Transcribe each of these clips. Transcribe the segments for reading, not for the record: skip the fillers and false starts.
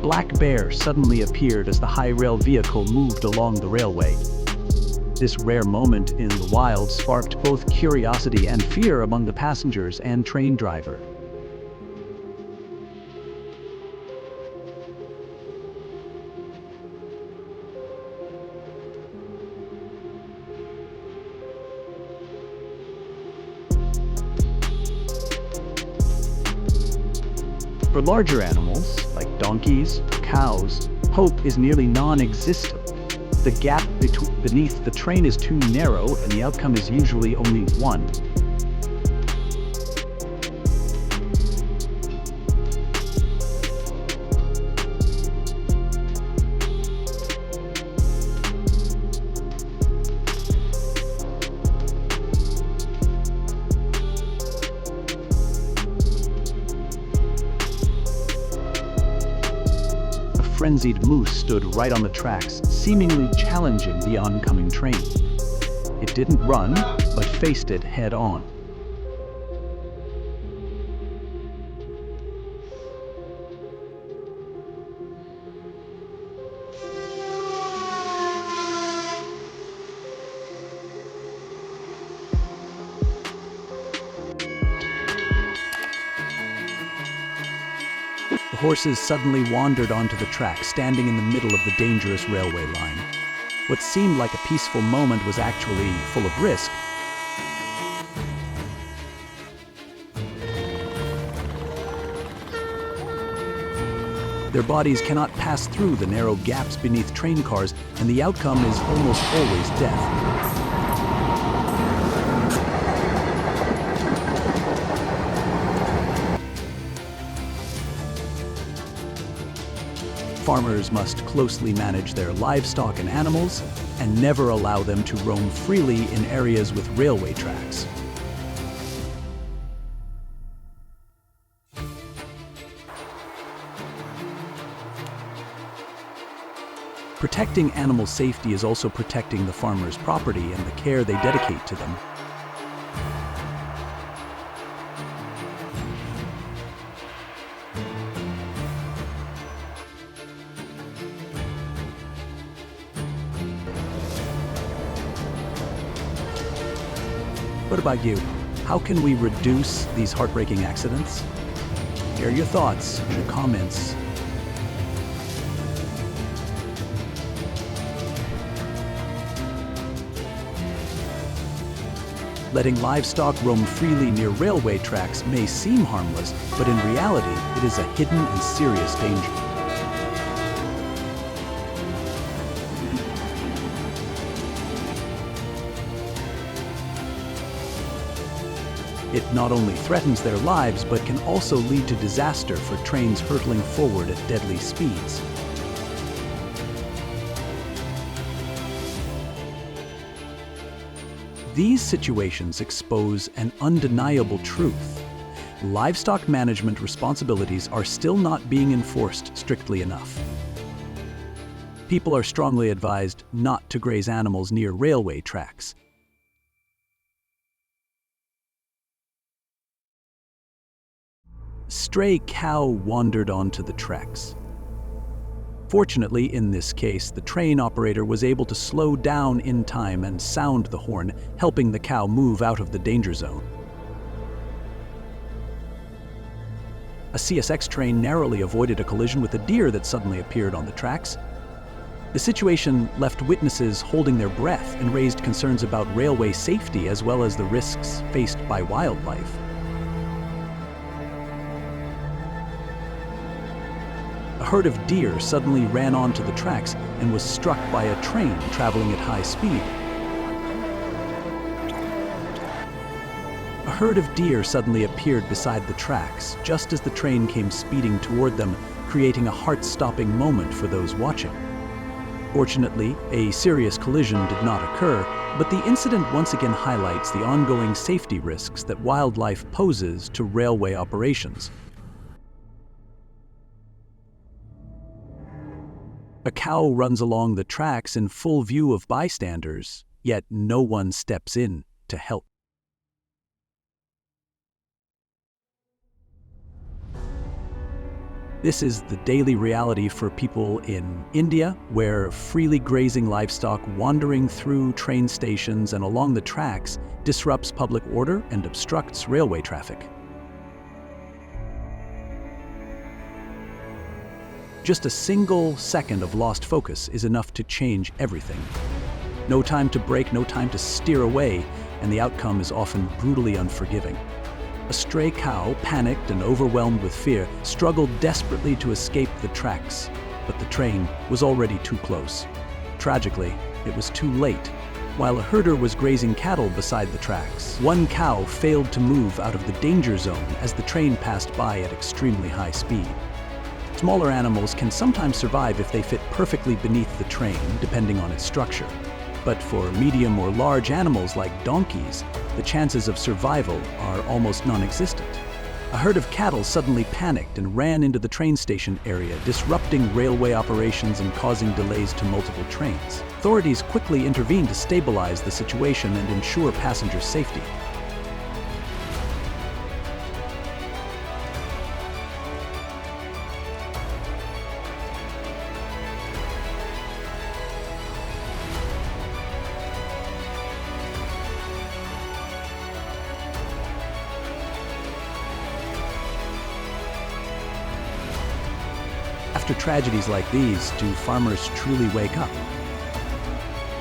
black bear suddenly appeared as the high-rail vehicle moved along the railway. This rare moment in the wild sparked both curiosity and fear among the passengers and train driver. For larger animals, like donkeys, cows, hope is nearly non-existent. The gap beneath the train is too narrow, and the outcome is usually only one. A frenzied moose stood right on the tracks, seemingly challenging the oncoming train. It didn't run, but faced it head-on. The horses suddenly wandered onto the track, standing in the middle of the dangerous railway line. What seemed like a peaceful moment was actually full of risk. Their bodies cannot pass through the narrow gaps beneath train cars, and the outcome is almost always death. Farmers must closely manage their livestock and animals and never allow them to roam freely in areas with railway tracks. Protecting animal safety is also protecting the farmer's property and the care they dedicate to them. What about you? How can we reduce these heartbreaking accidents? Share your thoughts in the comments. Letting livestock roam freely near railway tracks may seem harmless, but in reality, it is a hidden and serious danger. It not only threatens their lives, but can also lead to disaster for trains hurtling forward at deadly speeds. These situations expose an undeniable truth. Livestock management responsibilities are still not being enforced strictly enough. People are strongly advised not to graze animals near railway tracks. Stray cow wandered onto the tracks. Fortunately, in this case, the train operator was able to slow down in time and sound the horn, helping the cow move out of the danger zone. A CSX train narrowly avoided a collision with a deer that suddenly appeared on the tracks. The situation left witnesses holding their breath and raised concerns about railway safety as well as the risks faced by wildlife. A herd of deer suddenly ran onto the tracks and was struck by a train traveling at high speed. A herd of deer suddenly appeared beside the tracks, just as the train came speeding toward them, creating a heart-stopping moment for those watching. Fortunately, a serious collision did not occur, but the incident once again highlights the ongoing safety risks that wildlife poses to railway operations. A cow runs along the tracks in full view of bystanders, yet no one steps in to help. This is the daily reality for people in India, where freely grazing livestock wandering through train stations and along the tracks disrupts public order and obstructs railway traffic. Just a single second of lost focus is enough to change everything. No time to brake, no time to steer away, and the outcome is often brutally unforgiving. A stray cow, panicked and overwhelmed with fear, struggled desperately to escape the tracks, but the train was already too close. Tragically, it was too late. While a herder was grazing cattle beside the tracks, one cow failed to move out of the danger zone as the train passed by at extremely high speed. Smaller animals can sometimes survive if they fit perfectly beneath the train, depending on its structure. But for medium or large animals like donkeys, the chances of survival are almost non-existent. A herd of cattle suddenly panicked and ran into the train station area, disrupting railway operations and causing delays to multiple trains. Authorities quickly intervened to stabilize the situation and ensure passenger safety. After tragedies like these, do farmers truly wake up?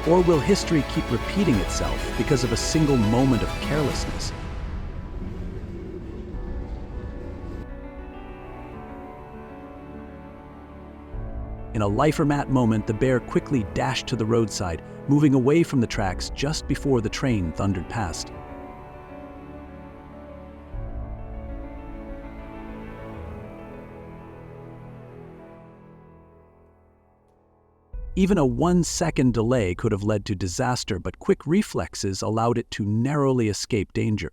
Or will history keep repeating itself because of a single moment of carelessness? In a life-or-mat moment, the bear quickly dashed to the roadside, moving away from the tracks just before the train thundered past. Even a 1-second delay could have led to disaster, but quick reflexes allowed it to narrowly escape danger.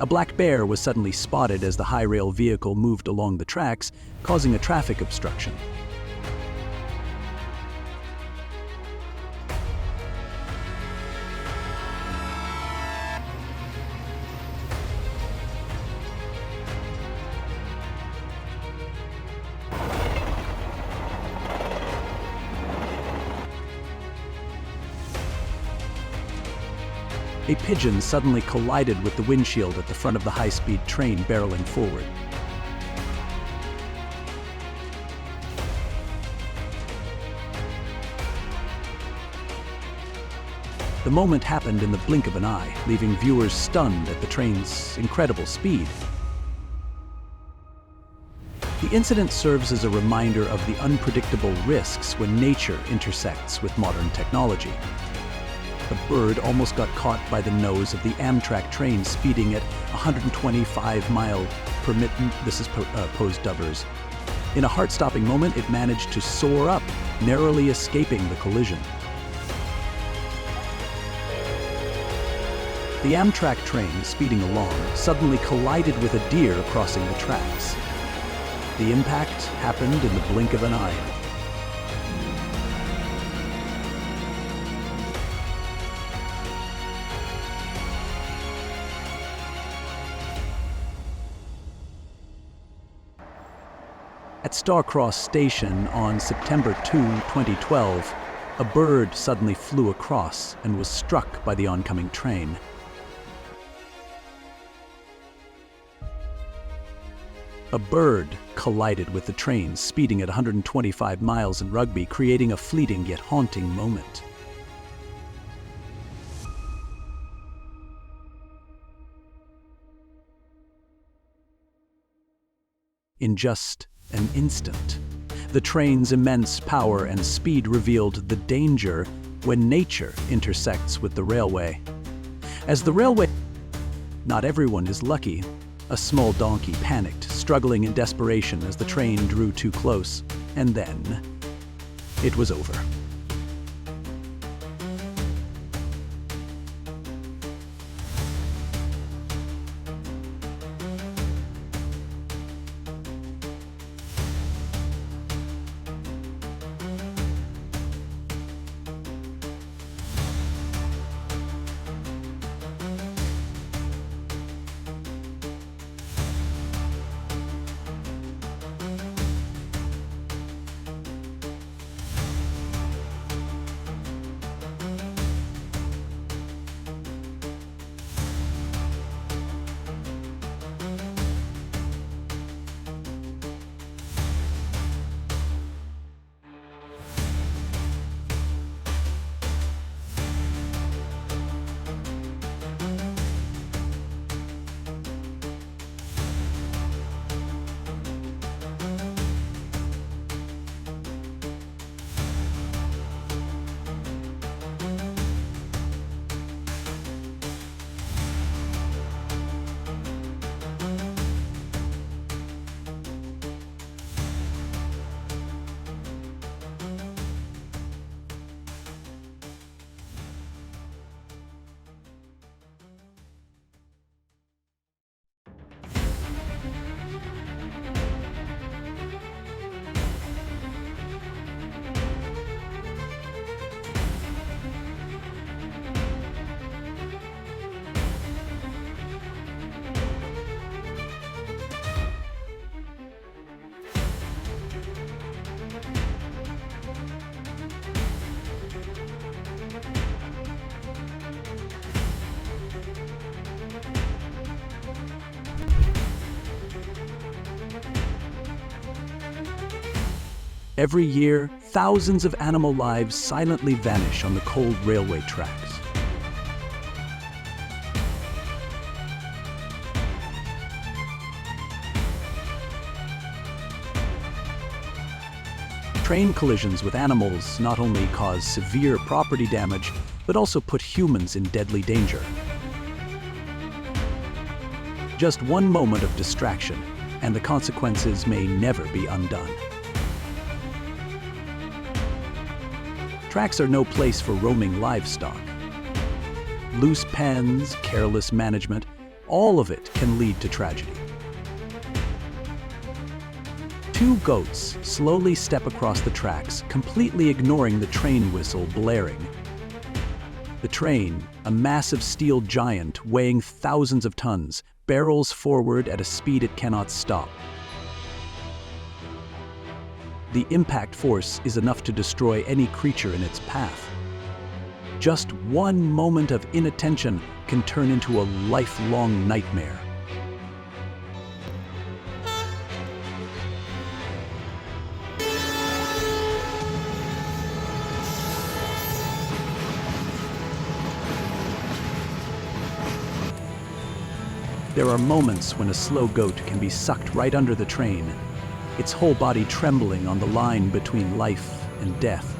A black bear was suddenly spotted as the high-rail vehicle moved along the tracks, causing a traffic obstruction. A pigeon suddenly collided with the windshield at the front of the high-speed train barreling forward. The moment happened in the blink of an eye, leaving viewers stunned at the train's incredible speed. The incident serves as a reminder of the unpredictable risks when nature intersects with modern technology. A bird almost got caught by the nose of the Amtrak train speeding at 125 miles per minute. This is posed dubbers. In a heart-stopping moment, it managed to soar up, narrowly escaping the collision. The Amtrak train, speeding along, suddenly collided with a deer crossing the tracks. The impact happened in the blink of an eye. At Starcross Station on September 2, 2012, a bird suddenly flew across and was struck by the oncoming train. A bird collided with the train, speeding at 125 miles in Rugby, creating a fleeting yet haunting moment. In just an instant, the train's immense power and speed revealed the danger when nature intersects with the railway. Not everyone is lucky. A small donkey panicked, struggling in desperation as the train drew too close, and then it was over. Every year, thousands of animal lives silently vanish on the cold railway tracks. Train collisions with animals not only cause severe property damage, but also put humans in deadly danger. Just one moment of distraction, and the consequences may never be undone. Tracks are no place for roaming livestock. Loose pens, careless management, all of it can lead to tragedy. Two goats slowly step across the tracks, completely ignoring the train whistle blaring. The train, a massive steel giant weighing thousands of tons, barrels forward at a speed it cannot stop. The impact force is enough to destroy any creature in its path. Just one moment of inattention can turn into a lifelong nightmare. There are moments when a slow goat can be sucked right under the train, its whole body trembling on the line between life and death.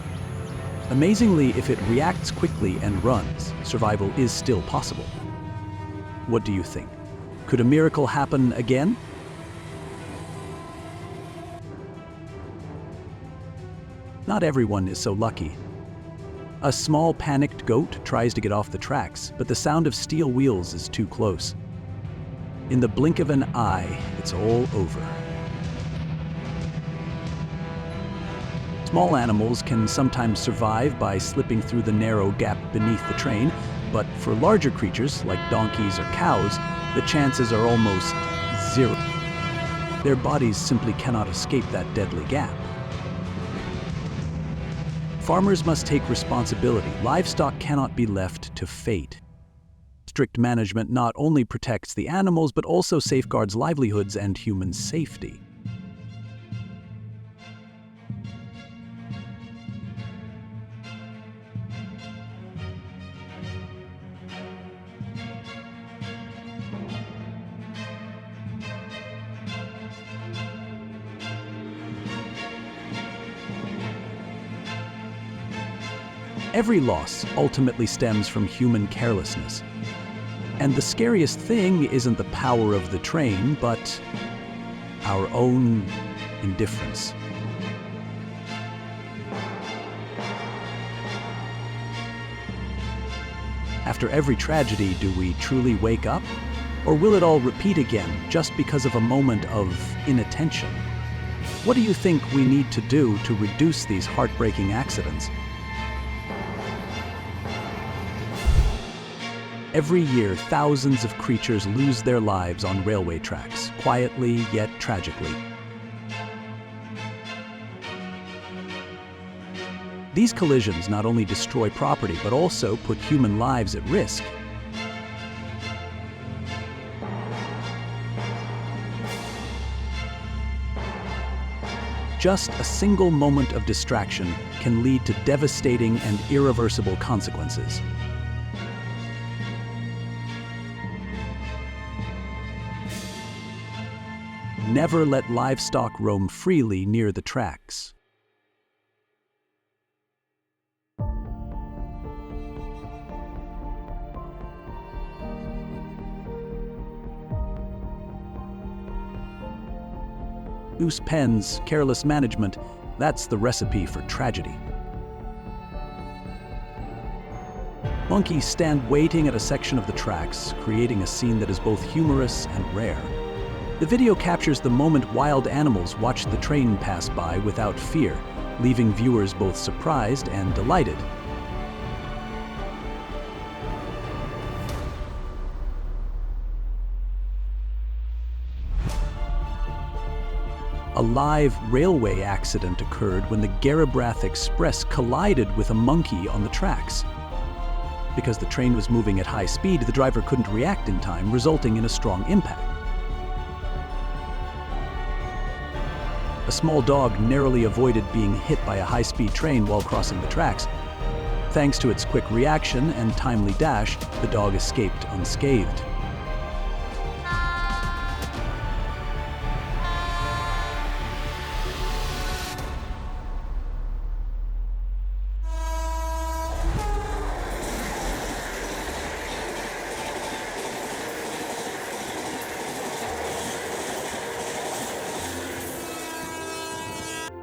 Amazingly, if it reacts quickly and runs, survival is still possible. What do you think? Could a miracle happen again? Not everyone is so lucky. A small panicked goat tries to get off the tracks, but the sound of steel wheels is too close. In the blink of an eye, it's all over. Small animals can sometimes survive by slipping through the narrow gap beneath the train, but for larger creatures like donkeys or cows, the chances are almost zero. Their bodies simply cannot escape that deadly gap. Farmers must take responsibility. Livestock cannot be left to fate. Strict management not only protects the animals, but also safeguards livelihoods and human safety. Every loss ultimately stems from human carelessness. And the scariest thing isn't the power of the train, but our own indifference. After every tragedy, do we truly wake up? Or will it all repeat again just because of a moment of inattention? What do you think we need to do to reduce these heartbreaking accidents? Every year, thousands of creatures lose their lives on railway tracks, quietly yet tragically. These collisions not only destroy property, but also put human lives at risk. Just a single moment of distraction can lead to devastating and irreversible consequences. Never let livestock roam freely near the tracks. Loose pens, careless management, that's the recipe for tragedy. Monkeys stand waiting at a section of the tracks, creating a scene that is both humorous and rare. The video captures the moment wild animals watch the train pass by without fear, leaving viewers both surprised and delighted. A live railway accident occurred when the Garibaldi Express collided with a monkey on the tracks. Because the train was moving at high speed, the driver couldn't react in time, resulting in a strong impact. A A small dog narrowly avoided being hit by a high-speed train while crossing the tracks. Thanks to its quick reaction and timely dash, the dog escaped unscathed.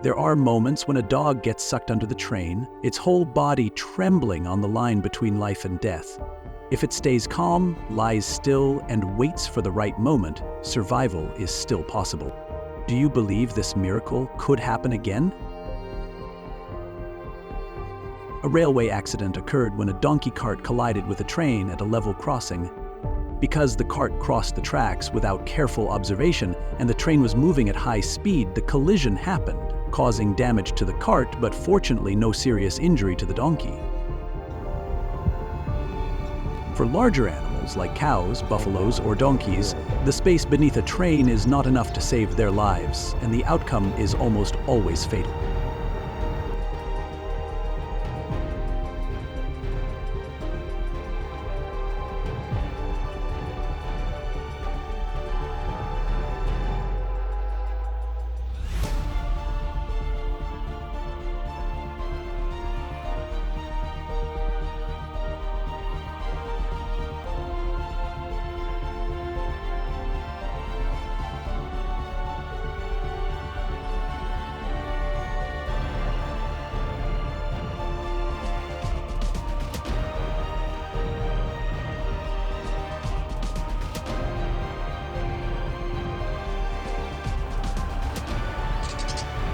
There are moments when a dog gets sucked under the train, its whole body trembling on the line between life and death. If it stays calm, lies still, and waits for the right moment, survival is still possible. Do you believe this miracle could happen again? A railway accident occurred when a donkey cart collided with a train at a level crossing. Because the cart crossed the tracks without careful observation and the train was moving at high speed, the collision happened, causing damage to the cart, but fortunately no serious injury to the donkey. For larger animals like cows, buffaloes, or donkeys, the space beneath a train is not enough to save their lives, and the outcome is almost always fatal.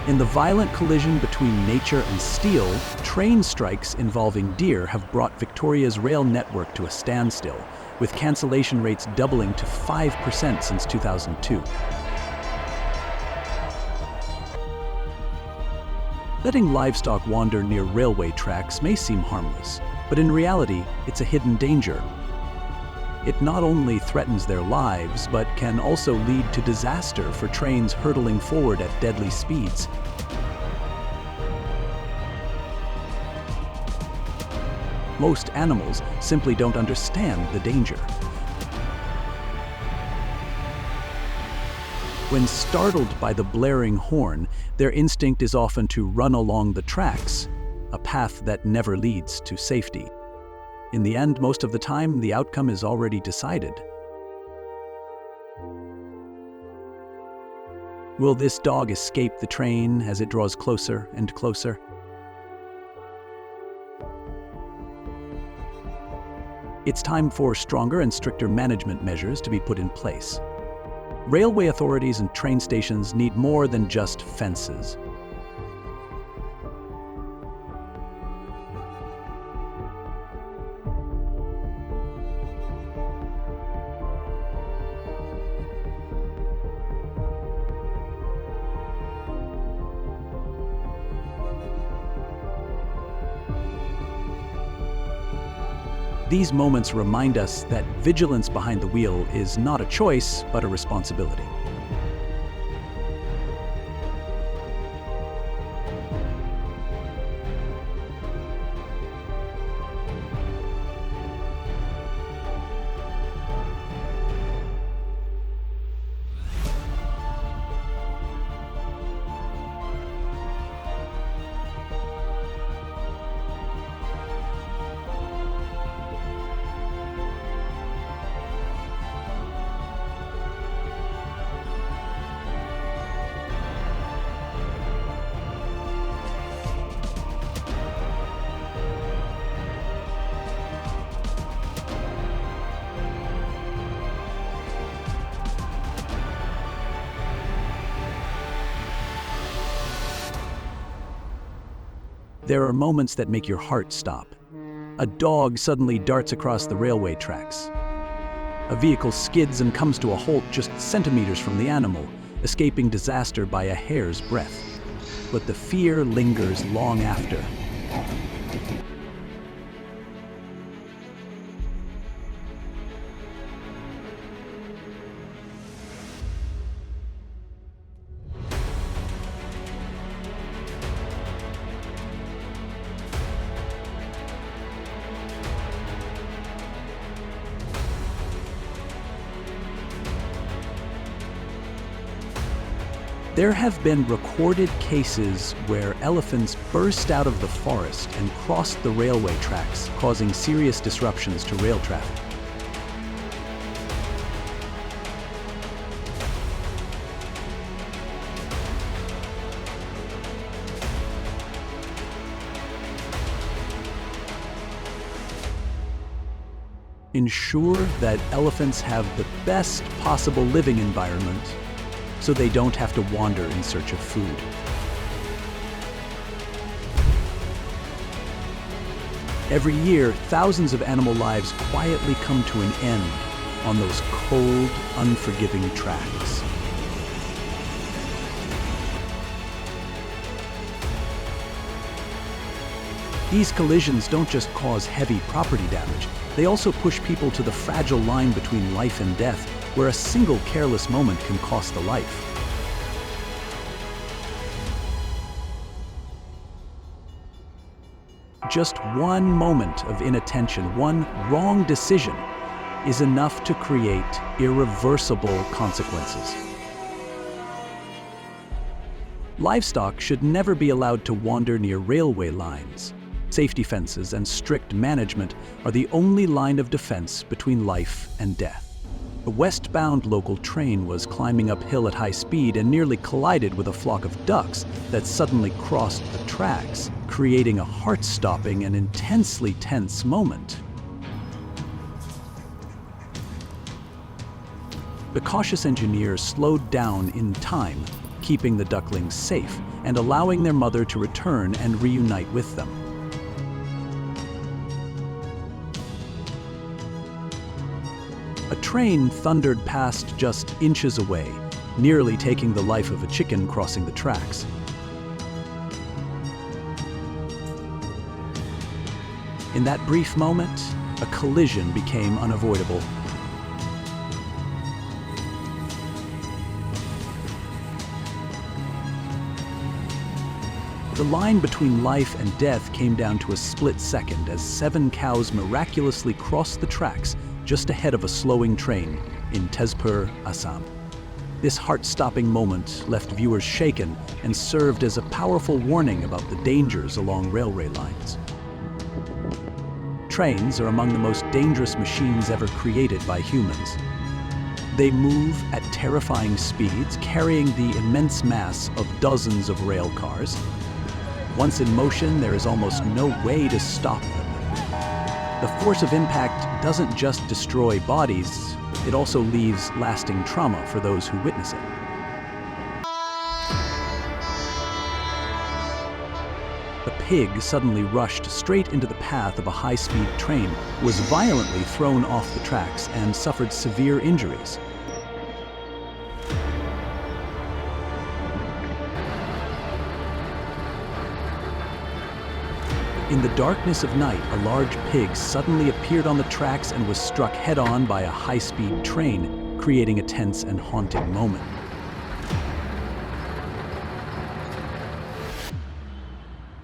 In the violent collision between nature and steel, train strikes involving deer have brought Victoria's rail network to a standstill, with cancellation rates doubling to 5% since 2002. Letting livestock wander near railway tracks may seem harmless, but in reality, it's a hidden danger. It not only threatens their lives, but can also lead to disaster for trains hurtling forward at deadly speeds. Most animals simply don't understand the danger. When startled by the blaring horn, their instinct is often to run along the tracks, a path that never leads to safety. In the end, most of the time, the outcome is already decided. Will this dog escape the train as it draws closer and closer? It's time for stronger and stricter management measures to be put in place. Railway authorities and train stations need more than just fences. These moments remind us that vigilance behind the wheel is not a choice, but a responsibility. There are moments that make your heart stop. A dog suddenly darts across the railway tracks. A vehicle skids and comes to a halt just centimeters from the animal, escaping disaster by a hair's breadth. But the fear lingers long after. There have been recorded cases where elephants burst out of the forest and crossed the railway tracks, causing serious disruptions to rail traffic. Ensure that elephants have the best possible living environment so they don't have to wander in search of food. Every year, thousands of animal lives quietly come to an end on those cold, unforgiving tracks. These collisions don't just cause heavy property damage, they also push people to the fragile line between life and death, where a single careless moment can cost a life. Just one moment of inattention, one wrong decision, is enough to create irreversible consequences. Livestock should never be allowed to wander near railway lines. Safety fences and strict management are the only line of defense between life and death. A westbound local train was climbing uphill at high speed and nearly collided with a flock of ducks that suddenly crossed the tracks, creating a heart-stopping and intensely tense moment. The cautious engineer slowed down in time, keeping the ducklings safe and allowing their mother to return and reunite with them. A train thundered past just inches away, nearly taking the life of a chicken crossing the tracks. In that brief moment, a collision became unavoidable. The line between life and death came down to a split second as 7 cows miraculously crossed the tracks just ahead of a slowing train in Tezpur, Assam. This heart-stopping moment left viewers shaken and served as a powerful warning about the dangers along railway lines. Trains are among the most dangerous machines ever created by humans. They move at terrifying speeds, carrying the immense mass of dozens of rail cars. Once in motion, there is almost no way to stop them. The force of impact doesn't just destroy bodies, it also leaves lasting trauma for those who witness it. A pig suddenly rushed straight into the path of a high-speed train, was violently thrown off the tracks, and suffered severe injuries. In the darkness of night, a large pig suddenly appeared on the tracks and was struck head-on by a high-speed train, creating a tense and haunting moment.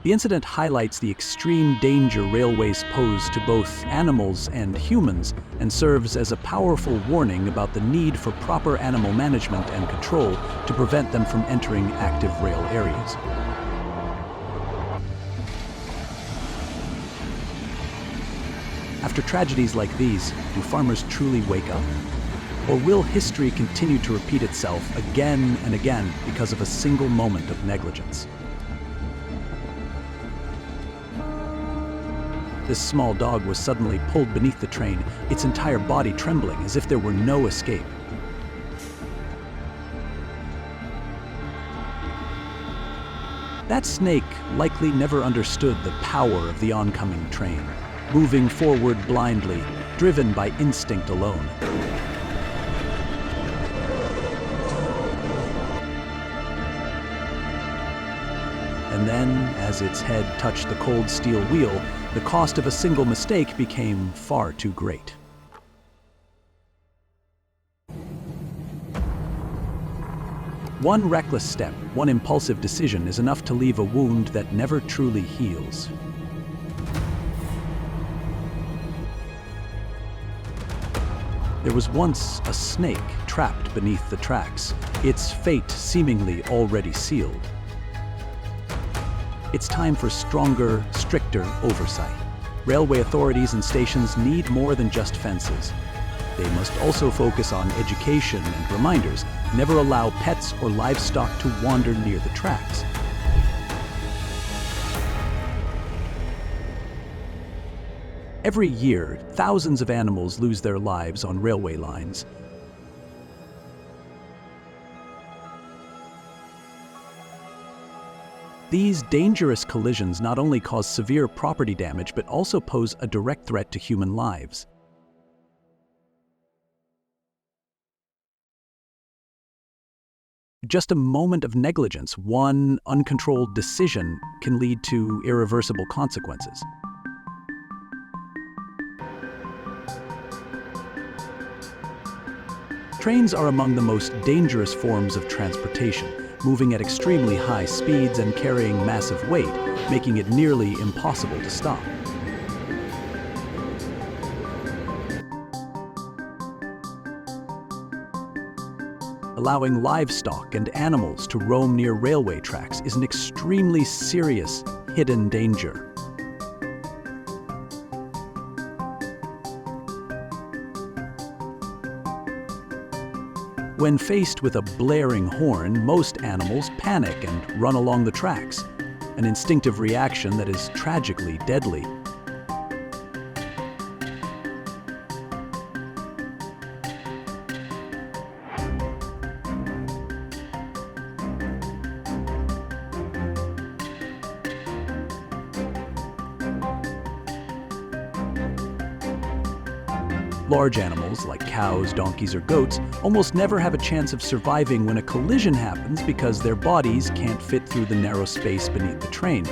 The incident highlights the extreme danger railways pose to both animals and humans and serves as a powerful warning about the need for proper animal management and control to prevent them from entering active rail areas. After tragedies like these, do farmers truly wake up? Or will history continue to repeat itself again and again because of a single moment of negligence? This small dog was suddenly pulled beneath the train, its entire body trembling as if there were no escape. That snake likely never understood the power of the oncoming train, moving forward blindly, driven by instinct alone. And then, as its head touched the cold steel wheel, the cost of a single mistake became far too great. One reckless step, one impulsive decision is enough to leave a wound that never truly heals. There was once a snake trapped beneath the tracks, its fate seemingly already sealed. It's time for stronger, stricter oversight. Railway authorities and stations need more than just fences. They must also focus on education and reminders. Never allow pets or livestock to wander near the tracks. Every year, thousands of animals lose their lives on railway lines. These dangerous collisions not only cause severe property damage, but also pose a direct threat to human lives. Just a moment of negligence, one uncontrolled decision, can lead to irreversible consequences. Trains are among the most dangerous forms of transportation, moving at extremely high speeds and carrying massive weight, making it nearly impossible to stop. Allowing livestock and animals to roam near railway tracks is an extremely serious, hidden danger. When faced with a blaring horn, most animals panic and run along the tracks, an instinctive reaction that is tragically deadly. Large animals, like cows, donkeys, or goats, almost never have a chance of surviving when a collision happens because their bodies can't fit through the narrow space beneath the train.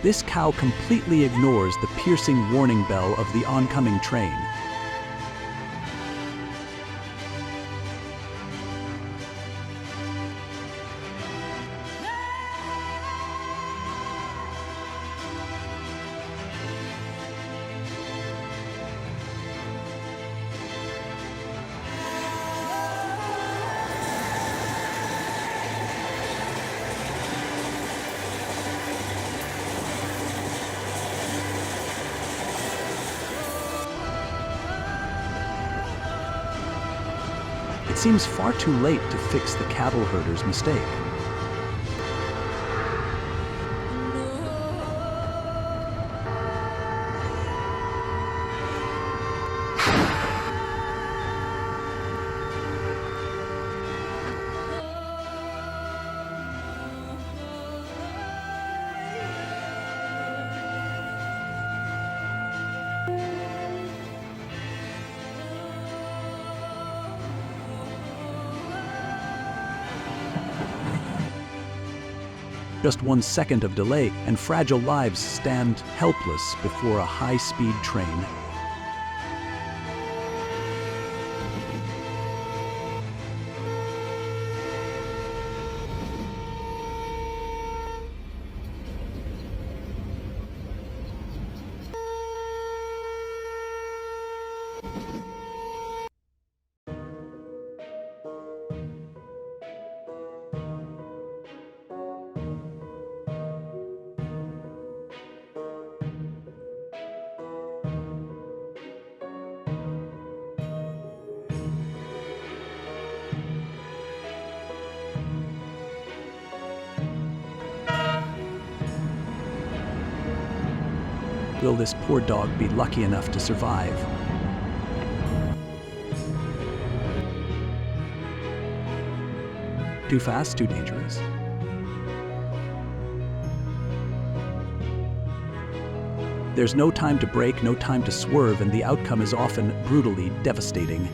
This cow completely ignores the piercing warning bell of the oncoming train. It seems far too late to fix the cattle herder's mistake. Just 1 second of delay, and fragile lives stand helpless before a high-speed train. Will this poor dog be lucky enough to survive? Too fast, too dangerous. There's no time to brake, no time to swerve, and the outcome is often brutally devastating.